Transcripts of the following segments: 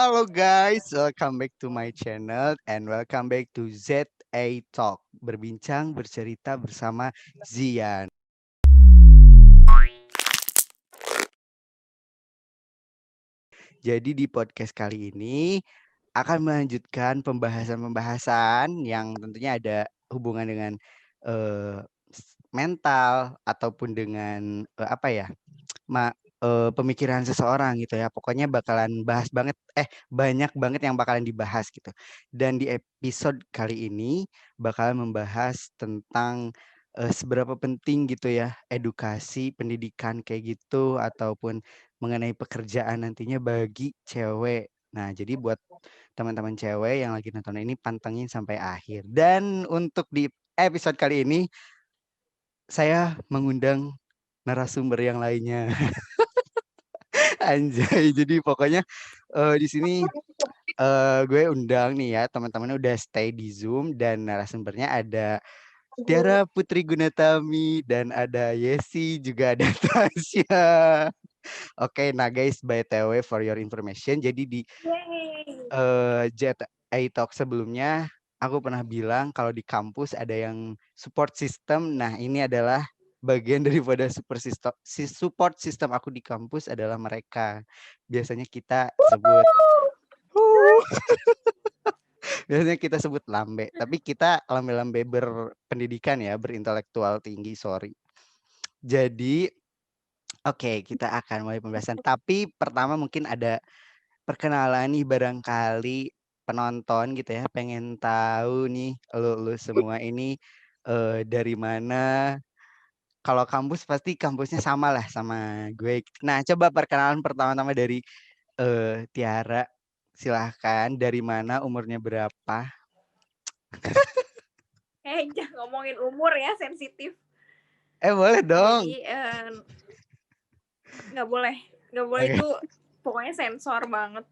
Halo guys, welcome back to my channel and welcome back to ZA Talk. Berbincang, bercerita bersama Zian. Jadi di podcast kali ini akan melanjutkan pembahasan-pembahasan yang tentunya ada hubungan dengan eh, mental ataupun dengan apa ya? Pemikiran seseorang gitu ya. Pokoknya bakalan bahas banget banyak banget yang bakalan dibahas gitu. Dan di episode kali ini bakalan membahas tentang seberapa penting gitu ya edukasi pendidikan kayak gitu ataupun mengenai pekerjaan nantinya bagi cewek. Nah, jadi buat teman-teman cewek yang lagi nonton ini pantengin sampai akhir. Dan untuk di episode kali ini saya mengundang narasumber yang lainnya. Anjay, jadi pokoknya di sini gue undang nih ya teman-teman udah stay di Zoom dan narasumbernya ada Tiara Putri Gunatami dan ada Yesi juga ada Tasya. Oke, nah guys, by the way for your information, jadi di Jet A Talk sebelumnya aku pernah bilang kalau di kampus ada yang support system. Nah, ini adalah bagian daripada support system aku di kampus adalah mereka. Biasanya kita sebut biasanya kita sebut lambe, tapi kita lambe-lambe berpendidikan ya, berintelektual tinggi, sorry. Jadi, oke, kita akan mulai pembahasan. Tapi pertama mungkin ada perkenalan nih barangkali penonton gitu ya, pengen tahu nih lu semua ini dari mana. Kalau kampus pasti kampusnya sama lah sama gue. Nah, coba perkenalan pertama-tama dari Tiara. Silahkan, dari mana, umurnya berapa? Jangan ngomongin umur ya, sensitif. Boleh dong. Jadi nggak boleh Oke. itu pokoknya sensor banget.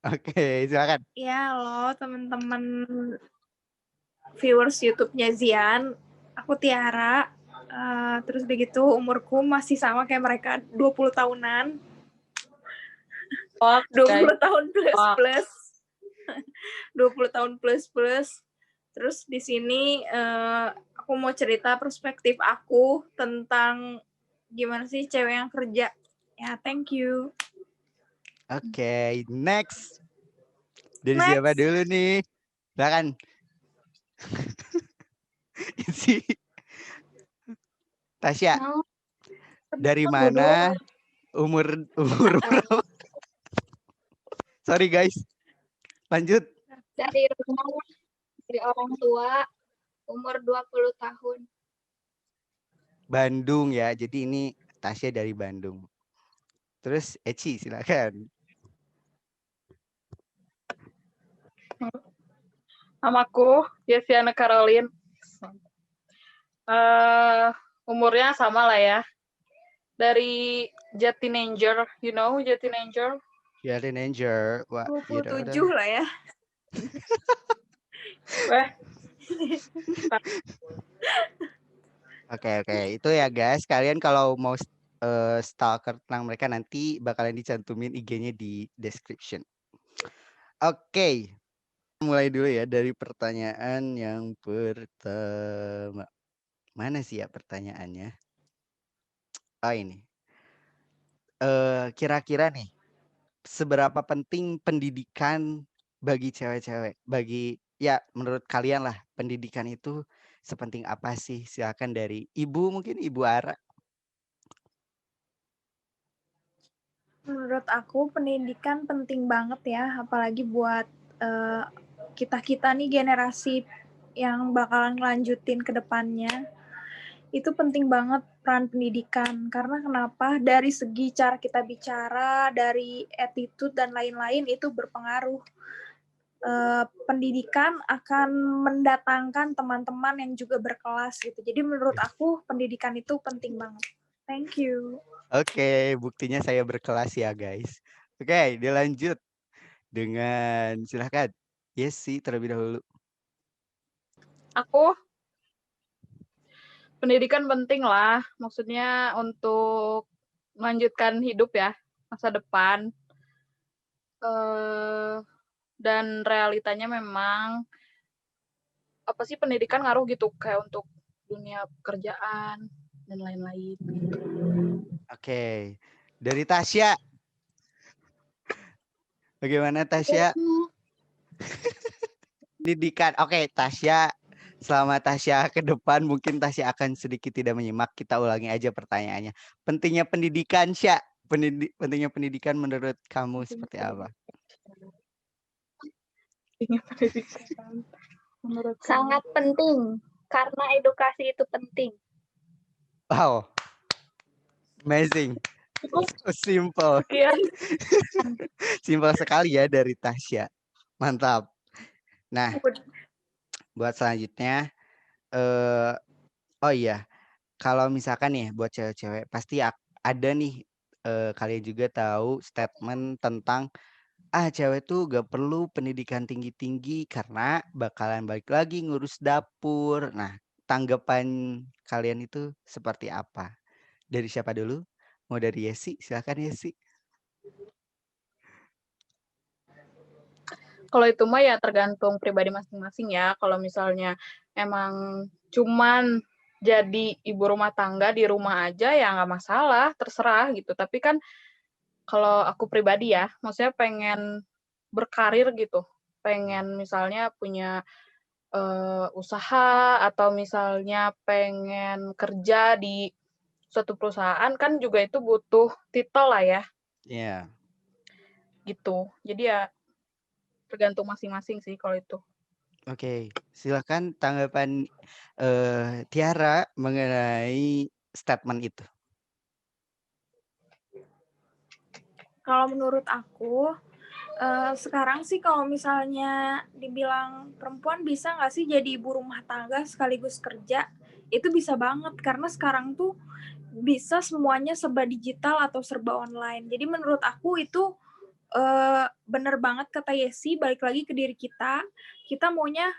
Oke, silakan. Ya lo teman-teman viewers YouTube-nya Zian, aku Tiara. Terus begitu umurku masih sama kayak mereka, 20 tahunan. 20 tahun plus. 20 tahun plus. Terus di sini aku mau cerita perspektif aku tentang gimana sih cewek yang kerja. Ya, thank you. Oke, next. Dari siapa dulu nih? Silakan. Si Tasya. Dari mana? Umur berapa? Sorry guys. Lanjut. Dari rumah, dari orang tua, umur 20 tahun. Bandung ya. Jadi ini Tasya dari Bandung. Terus Eci silakan. Namaku Yesiana Caroline. Umurnya sama lah ya. Dari Jatinanger, you know Jatinanger? Jatinanger. Wah, 27 lah ya. Oke. Itu ya guys. Kalian kalau mau stalker tentang mereka nanti bakalan dicantumin IG-nya di description. Oke. Mulai dulu ya dari pertanyaan yang pertama. Mana sih ya pertanyaannya? Oh ini. Kira-kira nih, seberapa penting pendidikan bagi cewek-cewek? Ya menurut kalian lah, pendidikan itu sepenting apa sih? Silakan dari Ibu, mungkin Ibu Ara. Menurut aku pendidikan penting banget ya, apalagi buat kita nih generasi yang bakalan lanjutin ke depannya. Itu penting banget peran pendidikan, karena kenapa? Dari segi cara kita bicara, dari attitude dan lain-lain itu berpengaruh. Pendidikan akan mendatangkan teman-teman yang juga berkelas gitu. Jadi menurut aku pendidikan itu penting banget. Thank you. Oke, buktinya saya berkelas ya guys. Oke, dilanjut dengan silahkan Yesi terlebih dahulu. Aku pendidikan penting lah, maksudnya untuk melanjutkan hidup ya, masa depan. Dan realitanya memang apa sih pendidikan ngaruh gitu kayak untuk dunia pekerjaan dan lain-lain. Oke. Dari Tasya, bagaimana Tasya? Pendidikan. Oke, Tasya. Selama Tasya ke depan mungkin Tasya akan sedikit tidak menyimak. Kita ulangi aja pertanyaannya. Pentingnya pendidikan, Sya. Pentingnya pendidikan menurut kamu seperti apa? Pentingnya pendidikan menurut kamu. Sangat penting karena edukasi itu penting. Wow. Amazing. So simple. Sekian. Simpel sekali ya dari Tasya. Mantap. Nah, buat selanjutnya oh iya, kalau misalkan nih buat cewek-cewek pasti ada nih kalian juga tahu statement tentang cewek tuh gak perlu pendidikan tinggi-tinggi karena bakalan balik lagi ngurus dapur. Nah, tanggapan kalian itu seperti apa? Dari siapa dulu? Mau dari Yesi? Silakan Yesi. Kalau itu mah ya tergantung pribadi masing-masing ya. Kalau misalnya emang cuman jadi ibu rumah tangga di rumah aja ya nggak masalah, terserah gitu. Tapi kan kalau aku pribadi ya, maksudnya pengen berkarir gitu. Pengen misalnya punya usaha atau misalnya pengen kerja di suatu perusahaan kan juga itu butuh titel lah ya. Iya. Gitu. Jadi ya tergantung masing-masing sih kalau itu. Oke, silakan tanggapan Tiara mengenai statement itu. Kalau menurut aku, sekarang sih kalau misalnya dibilang perempuan bisa nggak sih jadi ibu rumah tangga sekaligus kerja, itu bisa banget karena sekarang tuh bisa semuanya serba digital atau serba online. Jadi menurut aku itu bener banget kata Yesi, balik lagi ke diri kita maunya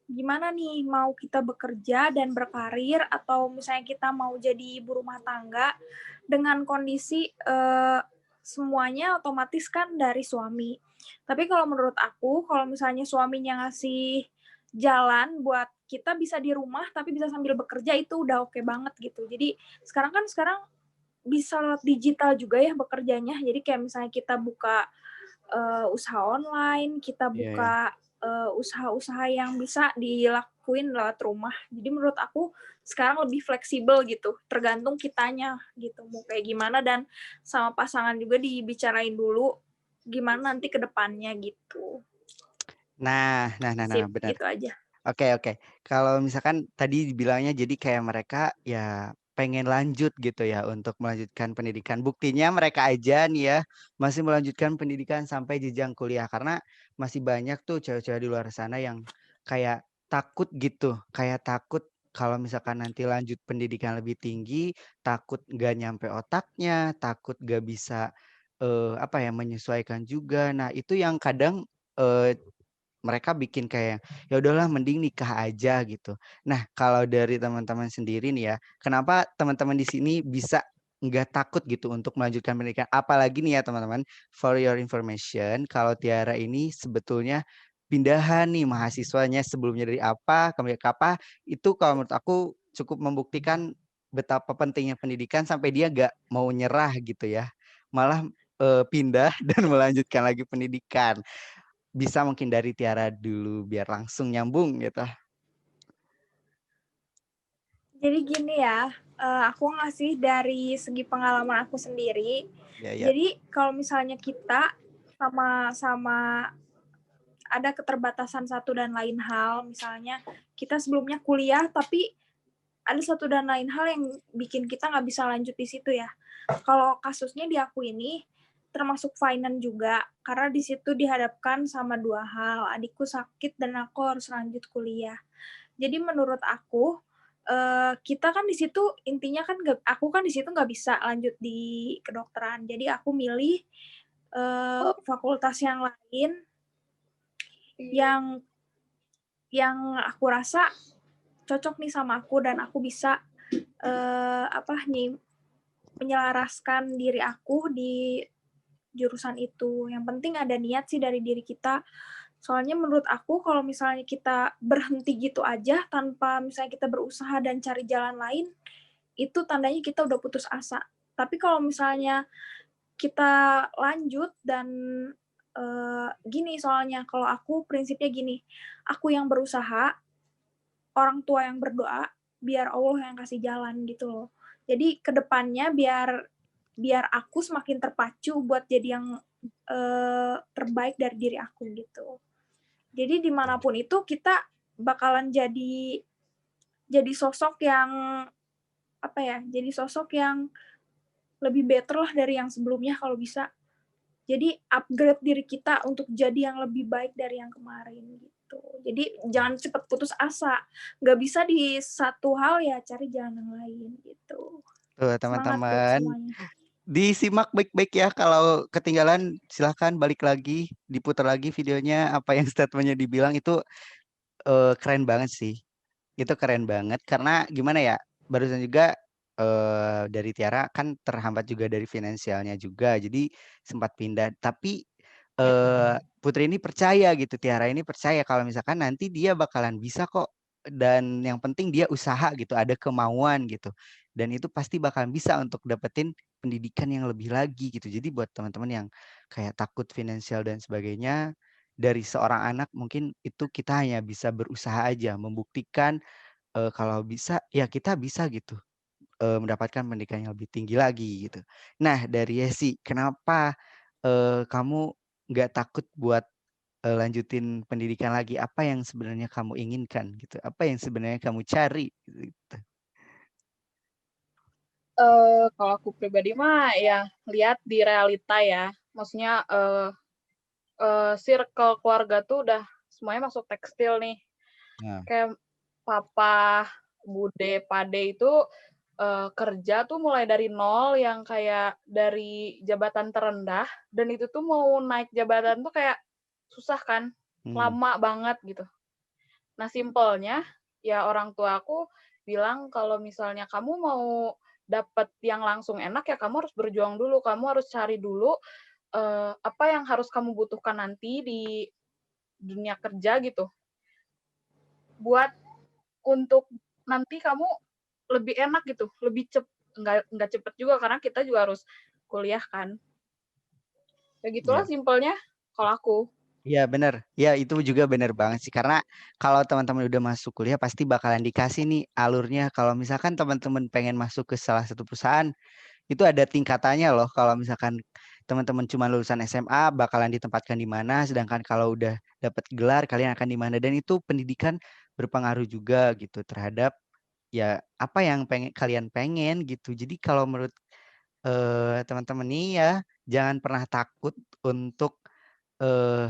gimana nih, mau kita bekerja dan berkarir atau misalnya kita mau jadi ibu rumah tangga dengan kondisi semuanya otomatis kan dari suami. Tapi kalau menurut aku, kalau misalnya suaminya ngasih jalan buat kita bisa di rumah tapi bisa sambil bekerja itu udah oke banget gitu. Jadi sekarang bisa lewat digital juga ya bekerjanya. Jadi kayak misalnya kita buka usaha online, kita buka usaha-usaha yang bisa dilakuin lewat rumah. Jadi menurut aku sekarang lebih fleksibel gitu, tergantung kitanya gitu mau kayak gimana dan sama pasangan juga dibicarain dulu gimana nanti ke depannya gitu. Nah, Sip, benar. gitu aja. Oke. Kalau misalkan tadi dibilangnya jadi kayak mereka ya pengen lanjut gitu ya untuk melanjutkan pendidikan. Buktinya mereka aja nih ya masih melanjutkan pendidikan sampai jenjang kuliah karena masih banyak tuh cewek-cewek di luar sana yang kayak takut gitu, kayak takut kalau misalkan nanti lanjut pendidikan lebih tinggi, takut gak nyampe otaknya, takut gak bisa menyesuaikan juga. Nah, itu yang kadang mereka bikin kayak ya udahlah mending nikah aja gitu. Nah, kalau dari teman-teman sendiri nih ya, kenapa teman-teman di sini bisa nggak takut gitu untuk melanjutkan pendidikan? Apalagi nih ya teman-teman, for your information, kalau Tiara ini sebetulnya pindahan nih mahasiswanya sebelumnya dari apa, kemudian ke apa, itu kalau menurut aku cukup membuktikan betapa pentingnya pendidikan sampai dia nggak mau nyerah gitu ya. Malah pindah dan melanjutkan lagi pendidikan. Bisa mungkin dari Tiara dulu biar langsung nyambung gitu. Jadi gini ya, aku ngasih dari segi pengalaman aku sendiri. Ya. Jadi kalau misalnya kita sama-sama ada keterbatasan satu dan lain hal, misalnya kita sebelumnya kuliah tapi ada satu dan lain hal yang bikin kita nggak bisa lanjut di situ ya. Kalau kasusnya di aku ini termasuk finance juga, karena di situ dihadapkan sama dua hal, adikku sakit dan aku harus lanjut kuliah. Jadi menurut aku kita kan di situ intinya kan aku kan di situ nggak bisa lanjut di kedokteran, jadi aku milih fakultas yang lain yang aku rasa cocok nih sama aku dan aku bisa menyelaraskan diri aku di jurusan itu. Yang penting ada niat sih dari diri kita. Soalnya menurut aku kalau misalnya kita berhenti gitu aja tanpa misalnya kita berusaha dan cari jalan lain, itu tandanya kita udah putus asa. Tapi kalau misalnya kita lanjut dan gini soalnya, kalau aku prinsipnya gini, aku yang berusaha, orang tua yang berdoa, biar Allah yang kasih jalan gitu loh. Jadi kedepannya biar aku semakin terpacu buat jadi yang terbaik dari diri aku gitu. Jadi dimanapun itu kita bakalan jadi sosok yang apa ya? Jadi sosok yang lebih better lah dari yang sebelumnya kalau bisa. Jadi upgrade diri kita untuk jadi yang lebih baik dari yang kemarin gitu. Jadi jangan cepat putus asa. Nggak bisa di satu hal ya cari jalan yang lain gitu. Tuh Semangat buat teman-teman, semuanya. disimak baik-baik ya. Kalau ketinggalan silahkan balik lagi, diputar lagi videonya. Apa yang statementnya dibilang itu keren banget sih. Itu keren banget karena gimana ya? Barusan juga dari Tiara kan terhambat juga dari finansialnya juga. Jadi sempat pindah. Tapi Putri ini percaya gitu, Tiara ini percaya kalau misalkan nanti dia bakalan bisa kok. Dan yang penting dia usaha gitu, ada kemauan gitu. Dan itu pasti bakalan bisa untuk dapetin pendidikan yang lebih lagi gitu. Jadi buat teman-teman yang kayak takut finansial dan sebagainya, dari seorang anak mungkin itu kita hanya bisa berusaha aja, membuktikan kalau bisa ya kita bisa gitu mendapatkan pendidikan yang lebih tinggi lagi gitu. Nah dari Yesi, kenapa kamu nggak takut buat lanjutin pendidikan lagi? Apa yang sebenarnya kamu inginkan gitu? Apa yang sebenarnya kamu cari? Gitu. Kalau aku pribadi mah ya lihat di realita ya. Maksudnya circle keluarga tuh udah semuanya masuk tekstil nih. Nah, Kayak papa, bude, pade itu kerja tuh mulai dari nol yang kayak dari jabatan terendah dan itu tuh mau naik jabatan tuh kayak susah kan, lama banget gitu. Nah, simpelnya ya orang tua aku bilang kalau misalnya kamu mau dapet yang langsung enak ya kamu harus berjuang dulu, kamu harus cari dulu apa yang harus kamu butuhkan nanti di dunia kerja gitu. Buat untuk nanti kamu lebih enak gitu, lebih nggak cepet juga karena kita juga harus kuliah kan. Ya gitulah ya. simpelnya kalau aku. Iya benar, ya itu juga benar banget sih karena kalau teman-teman udah masuk kuliah pasti bakalan dikasih nih alurnya. Kalau misalkan teman-teman pengen masuk ke salah satu perusahaan, itu ada tingkatannya loh. Kalau misalkan teman-teman cuma lulusan SMA bakalan ditempatkan di mana, sedangkan kalau udah dapat gelar kalian akan di mana. Dan itu pendidikan berpengaruh juga gitu terhadap ya apa yang kalian pengen gitu. Jadi kalau menurut teman-teman nih ya jangan pernah takut untuk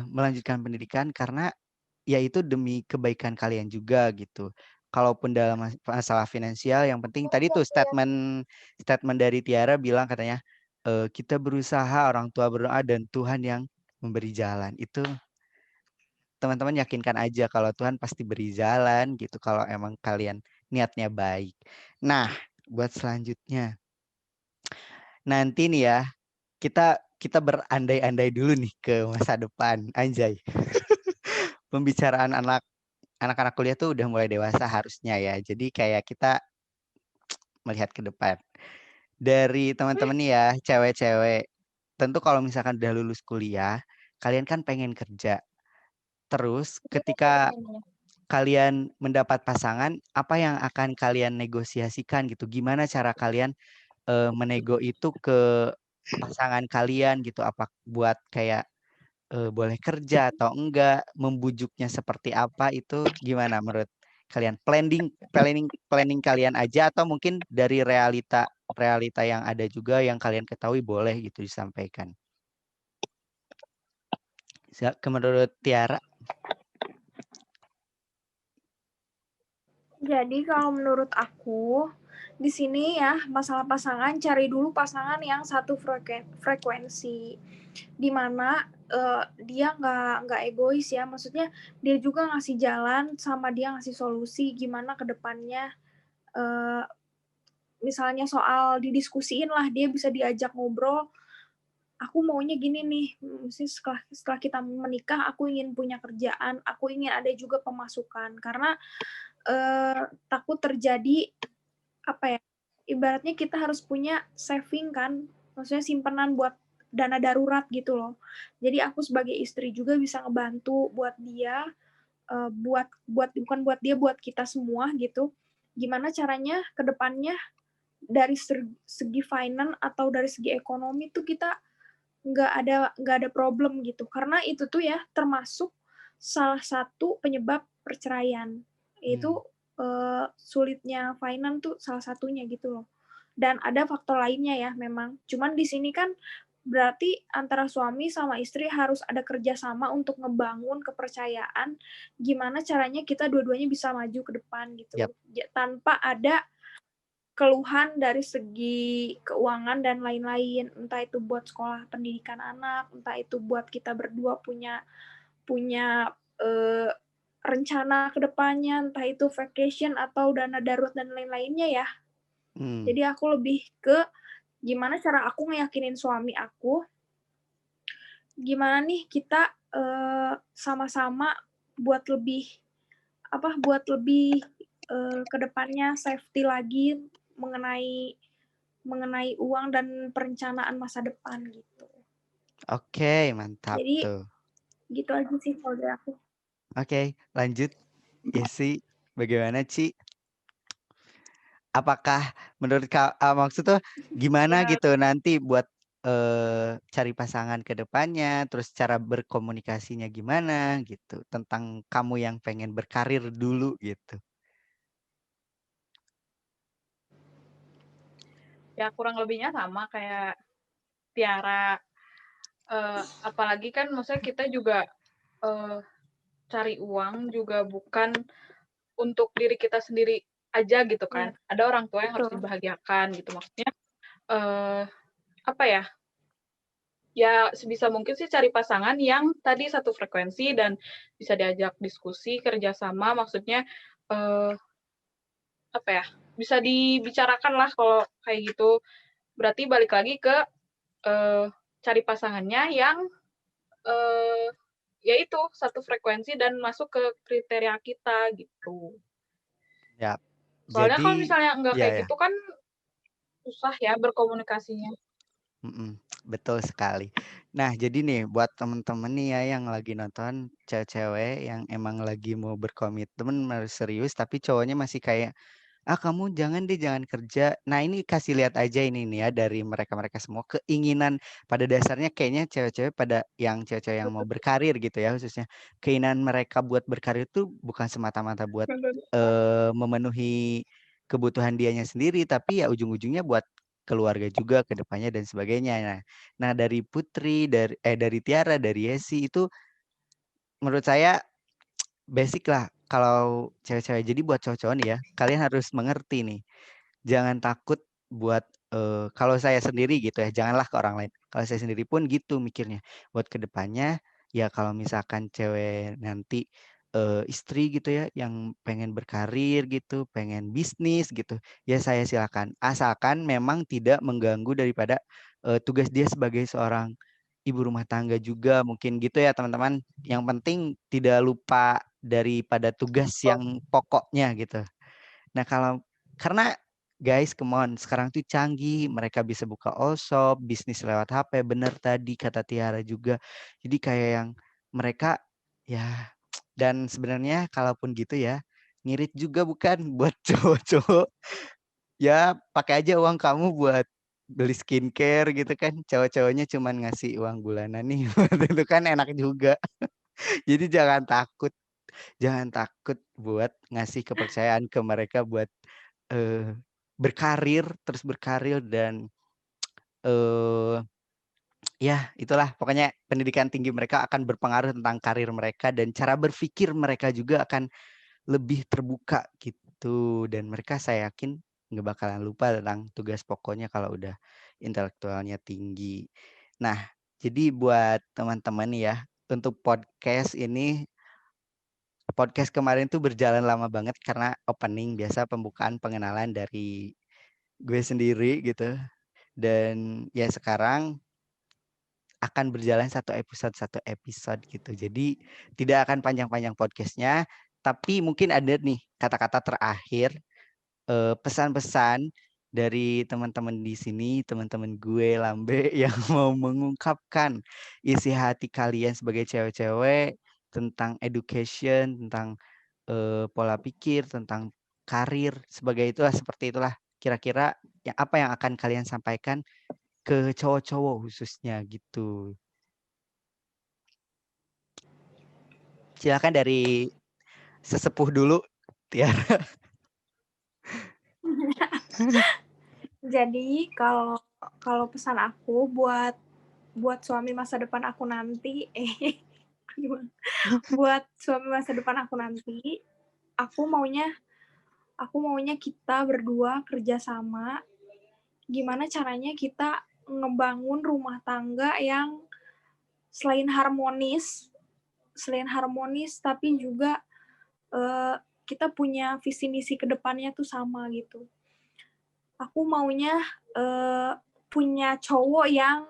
melanjutkan pendidikan karena ya itu demi kebaikan kalian juga gitu. Kalaupun dalam masalah finansial, yang penting tadi tuh statement dari Tiara bilang katanya kita berusaha, orang tua berdoa dan Tuhan yang memberi jalan. Itu teman-teman yakinkan aja kalau Tuhan pasti beri jalan gitu kalau emang kalian niatnya baik. Nah, buat selanjutnya nanti nih ya kita kita berandai-andai dulu nih ke masa depan, anjay. Pembicaraan anak-anak kuliah tuh udah mulai dewasa harusnya ya. Jadi kayak kita melihat ke depan. Dari teman-teman nih ya, cewek-cewek. Tentu kalau misalkan udah lulus kuliah, kalian kan pengen kerja. Terus ketika kalian mendapat pasangan, apa yang akan kalian negosiasikan gitu? Gimana cara kalian menego itu ke pasangan kalian gitu? Apa buat kayak boleh kerja atau enggak, membujuknya seperti apa itu gimana menurut kalian? Planning planning planning kalian aja atau mungkin dari realita realita yang ada juga yang kalian ketahui boleh gitu disampaikan. Menurut Tiara? Jadi kalau menurut aku di sini ya masalah pasangan cari dulu pasangan yang satu frekuensi di mana dia nggak egois ya, maksudnya dia juga ngasih jalan sama dia ngasih solusi gimana ke depannya, misalnya soal didiskusiin lah dia bisa diajak ngobrol aku maunya gini nih, mesti setelah kita menikah, aku ingin punya kerjaan, aku ingin ada juga pemasukan. Karena takut terjadi apa ya? Ibaratnya kita harus punya saving kan, maksudnya simpanan buat dana darurat gitu loh. Jadi aku sebagai istri juga bisa ngebantu buat dia, buat bukan buat dia, buat kita semua gitu. Gimana caranya ke depannya dari segi finance atau dari segi ekonomi tuh kita nggak ada problem gitu, karena itu tuh ya termasuk salah satu penyebab perceraian, itu sulitnya finance tuh salah satunya gitu loh. Dan ada faktor lainnya ya memang, cuman di sini kan berarti antara suami sama istri harus ada kerjasama untuk ngebangun kepercayaan, gimana caranya kita dua-duanya bisa maju ke depan Yap. gitu, tanpa ada keluhan dari segi keuangan dan lain-lain, entah itu buat sekolah pendidikan anak, entah itu buat kita berdua punya punya rencana ke depannya, entah itu vacation atau dana darurat dan lain-lainnya ya. Jadi aku lebih ke gimana cara aku ngeyakinin suami aku, gimana nih kita sama-sama buat lebih ke depannya safety lagi mengenai uang dan perencanaan masa depan gitu. Oke, mantap Jadi tuh. gitu aja sih kalau dari aku. Oke, lanjut. Yesi, bagaimana Ci? Apakah menurut maksud tuh gimana Ya, gitu nanti buat cari pasangan ke depannya, terus cara berkomunikasinya gimana gitu, tentang kamu yang pengen berkarir dulu gitu. ya kurang lebihnya sama kayak Tiara. Apalagi kan maksudnya kita juga cari uang juga bukan untuk diri kita sendiri aja gitu kan. Ada orang tua yang harus Betul. dibahagiakan gitu. Maksudnya apa ya? Ya sebisa mungkin sih cari pasangan yang tadi satu frekuensi dan bisa diajak diskusi, kerjasama. Maksudnya apa ya? Bisa dibicarakan lah kalau kayak gitu. Berarti balik lagi ke cari pasangannya yang yaitu satu frekuensi dan masuk ke kriteria kita gitu. Ya. Soalnya kalau Jadi misalnya nggak kayak ya. gitu kan susah ya berkomunikasinya. Betul sekali. Nah, jadi nih buat temen-temen nih ya yang lagi nonton, cewek-cewek yang emang lagi mau berkomitmen harus serius tapi cowoknya masih kayak, "Ah, kamu jangan deh, jangan kerja." Nah, ini kasih lihat aja ini nih ya dari mereka-mereka semua keinginan pada dasarnya kayaknya cewek-cewek yang mau berkarir gitu ya khususnya. Keinginan mereka buat berkarir tuh bukan semata-mata buat memenuhi kebutuhan dianya sendiri, tapi ya ujung-ujungnya buat keluarga juga ke depannya dan sebagainya. Nah, dari Putri, dari Tiara, dari Yesi itu menurut saya basic lah kalau cewek-cewek. Jadi buat cowok-cowok nih ya, kalian harus mengerti nih. Jangan takut buat kalau saya sendiri gitu ya, janganlah ke orang lain. Kalau saya sendiri pun gitu mikirnya. Buat ke depannya ya kalau misalkan cewek nanti istri gitu ya yang pengen berkarir gitu, pengen bisnis gitu, ya saya silakan. Asalkan memang tidak mengganggu daripada tugas dia sebagai seorang ibu rumah tangga juga mungkin gitu ya teman-teman. Yang penting tidak lupa daripada tugas yang pokoknya gitu. Nah, karena guys, come on, sekarang tuh canggih, mereka bisa buka all shop, bisnis lewat HP, bener tadi kata Tiara juga. Jadi kayak yang mereka ya dan sebenarnya kalaupun gitu ya, ngirit juga bukan buat cowok-cowok. Ya, pakai aja uang kamu buat beli skincare gitu kan. Cowok-cowoknya cuman ngasih uang bulanan nih. Itu kan enak juga. Jadi jangan takut buat ngasih kepercayaan ke mereka buat terus berkarir dan ya itulah pokoknya pendidikan tinggi mereka akan berpengaruh tentang karir mereka dan cara berpikir mereka juga akan lebih terbuka gitu dan mereka saya yakin nggak bakalan lupa tentang tugas pokoknya kalau udah intelektualnya tinggi. Nah, jadi buat teman-teman nih ya, untuk podcast kemarin tuh berjalan lama banget karena opening biasa pembukaan pengenalan dari gue sendiri gitu. Dan ya sekarang akan berjalan satu episode gitu. Jadi tidak akan panjang-panjang podcastnya, tapi mungkin ada nih kata-kata terakhir, pesan-pesan dari teman-teman di sini, teman-teman gue Lambe yang mau mengungkapkan isi hati kalian sebagai cewek-cewek tentang education, tentang pola pikir, tentang karir, seperti itulah kira-kira apa yang akan kalian sampaikan ke cowok-cowok khususnya gitu. Silakan dari sesepuh dulu, Tiara. Jadi kalau pesan aku buat suami masa depan aku nanti, gimana? Buat suami masa depan aku nanti, aku maunya kita berdua kerjasama. Gimana caranya kita ngebangun rumah tangga yang selain harmonis tapi juga kita punya visi misi ke depannya tuh sama gitu. Aku maunya punya cowok yang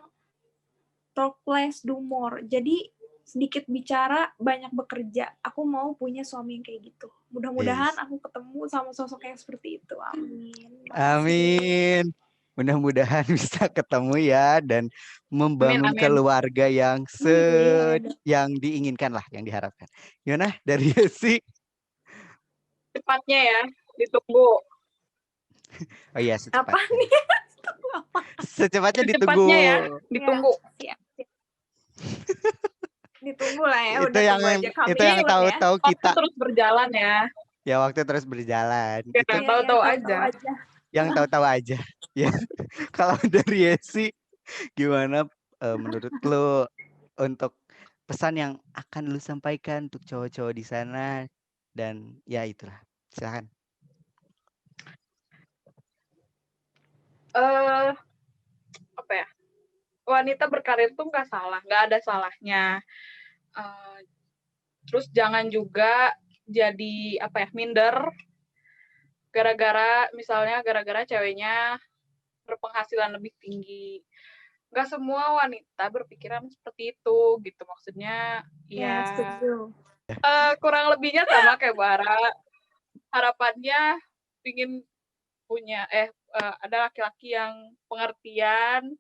talk less do more. Jadi sedikit bicara, banyak bekerja. Aku mau punya suami yang kayak gitu. Mudah-mudahan aku ketemu sama sosok yang seperti itu. Amin. Amin. Mudah-mudahan bisa ketemu ya dan membangun Amin. keluarga yang yang diinginkan lah, yang diharapkan. Gimana dari si? Cepatnya ya, ditunggu. Oh iya, Apa nih? Secepatnya ditunggu. Secepatnya ya, ditunggu. Siap. Ditunggu lah ya. Itu yang tahu-tahu kita. Waktu terus berjalan ya. Ya, waktu terus berjalan. Ya, tahu-tahu aja. Yang tahu-tahu aja. Ya. Kalau dari Yesi, gimana menurut lo untuk pesan yang akan lu sampaikan untuk cowok-cowok di sana, dan ya itulah, silakan. Apa ya? Wanita berkarir tuh nggak salah, nggak ada salahnya. Terus jangan juga jadi minder gara-gara ceweknya berpenghasilan lebih tinggi. Nggak semua wanita berpikiran seperti itu gitu, maksudnya ya kurang lebihnya sama kayak Bara. Harapannya ingin punya ada laki-laki yang pengertian,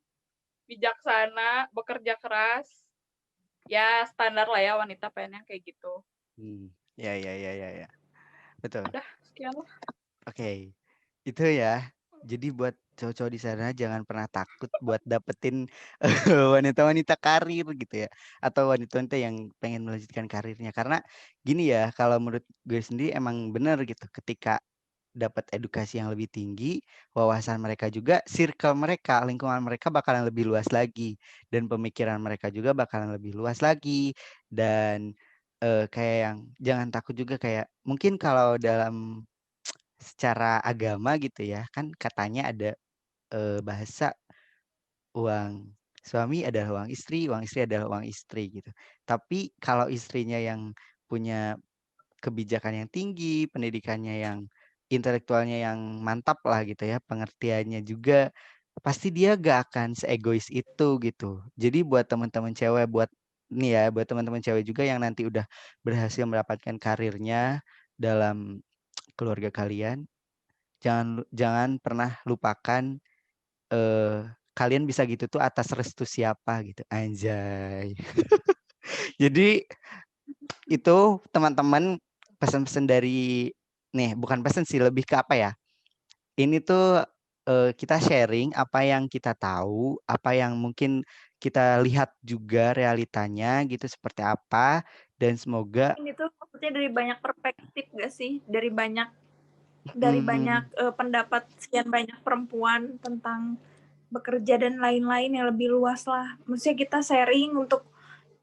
bijaksana, bekerja keras. Ya standar lah ya wanita pengennya kayak gitu. Ya. Betul. Udah, sekian lah. Oke. Itu ya. Jadi buat cowok-cowok di sana jangan pernah takut buat dapetin wanita-wanita karir gitu ya, atau wanita-wanita yang pengen melanjutkan karirnya, karena gini ya, kalau menurut gue sendiri emang bener gitu, ketika dapat edukasi yang lebih tinggi, wawasan mereka juga, circle mereka, lingkungan mereka bakalan lebih luas lagi, dan pemikiran mereka juga bakalan lebih luas lagi. Dan kayak yang jangan takut juga, kayak mungkin kalau dalam secara agama gitu ya, kan katanya ada bahasa uang suami adalah uang istri adalah uang istri gitu. Tapi kalau istrinya yang punya kebijakan yang tinggi, pendidikannya yang intelektualnya yang mantap lah gitu ya, pengertiannya juga, pasti dia gak akan seegois itu gitu. Jadi buat teman-teman cewek, buat teman-teman cewek juga yang nanti udah berhasil mendapatkan karirnya dalam keluarga kalian, jangan pernah lupakan kalian bisa gitu tuh atas restu siapa gitu, anjay. Jadi itu teman-teman, pesan-pesan dari bukan pesan sih, lebih ke apa ya, ini tuh kita sharing apa yang kita tahu, apa yang mungkin kita lihat juga realitanya gitu seperti apa, dan semoga ini tuh maksudnya dari banyak perspektif gak sih, dari banyak pendapat sekian banyak perempuan tentang bekerja dan lain-lain yang lebih luas lah. Maksudnya kita sharing untuk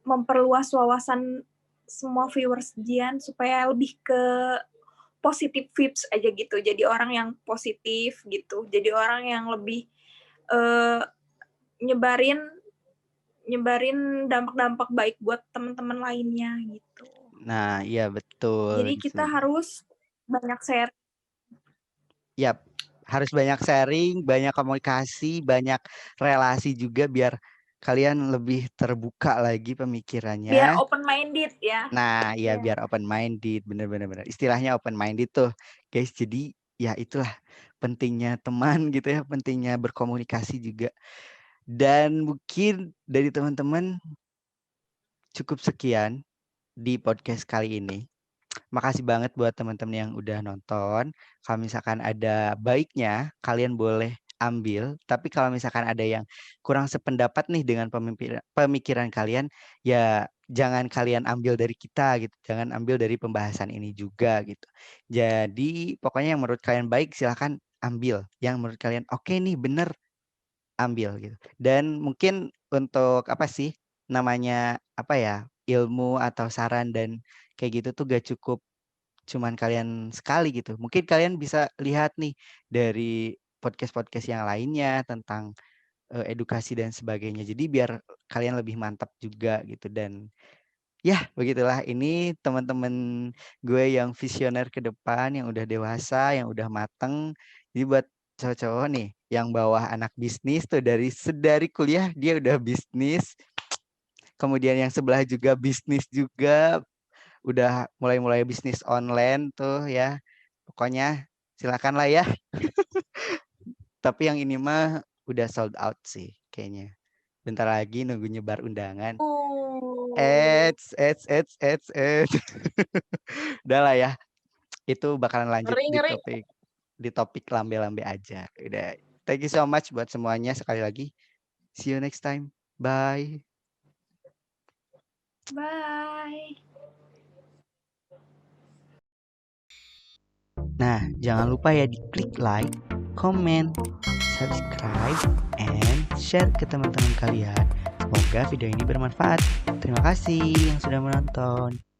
memperluas wawasan semua viewers Jian supaya lebih ke positive vibes aja gitu. Jadi orang yang positif gitu. Jadi orang yang lebih nyebarin dampak-dampak baik buat teman-teman lainnya gitu. Nah, iya betul. Jadi kita harus banyak share. Harus banyak sharing, banyak komunikasi, banyak relasi juga biar kalian lebih terbuka lagi Biar pemikirannya. open minded ya. Nah, ya Iya. biar open minded, bener. Istilahnya open minded tuh, guys. Jadi ya itulah pentingnya teman gitu ya, pentingnya berkomunikasi juga. Dan mungkin dari teman-teman cukup sekian di podcast kali ini. Makasih banget buat teman-teman yang udah nonton. Kalau misalkan ada baiknya, kalian boleh ambil. Tapi kalau misalkan ada yang kurang sependapat nih dengan pemikiran kalian, ya jangan kalian ambil dari kita gitu. Jangan ambil dari pembahasan ini juga gitu. Jadi pokoknya yang menurut kalian baik silahkan ambil. Yang menurut kalian oke nih bener, ambil gitu. Dan mungkin untuk apa sih namanya apa ya, ilmu atau saran dan kayak gitu tuh gak cukup cuman kalian sekali gitu. Mungkin kalian bisa lihat nih dari podcast-podcast yang lainnya tentang edukasi dan sebagainya. Jadi biar kalian lebih mantap juga gitu. Dan ya begitulah, ini teman-teman gue yang visioner ke depan, yang udah dewasa, yang udah mateng. Jadi buat cowok-cowok nih yang bawah anak bisnis tuh dari kuliah dia udah bisnis. Kemudian yang sebelah juga bisnis juga, udah mulai bisnis online tuh ya. Pokoknya silakan lah ya. Tapi yang ini mah udah sold out sih kayaknya. Bentar lagi nunggu nyebar undangan. Eits. Udah lah ya. Itu bakalan lanjut Ngeri. di topik lambe-lambe aja. Udah. Thank you so much buat semuanya sekali lagi. See you next time. Bye. Bye. Nah, jangan lupa ya diklik like, comment, subscribe, and share ke teman-teman kalian. Semoga video ini bermanfaat. Terima kasih yang sudah menonton.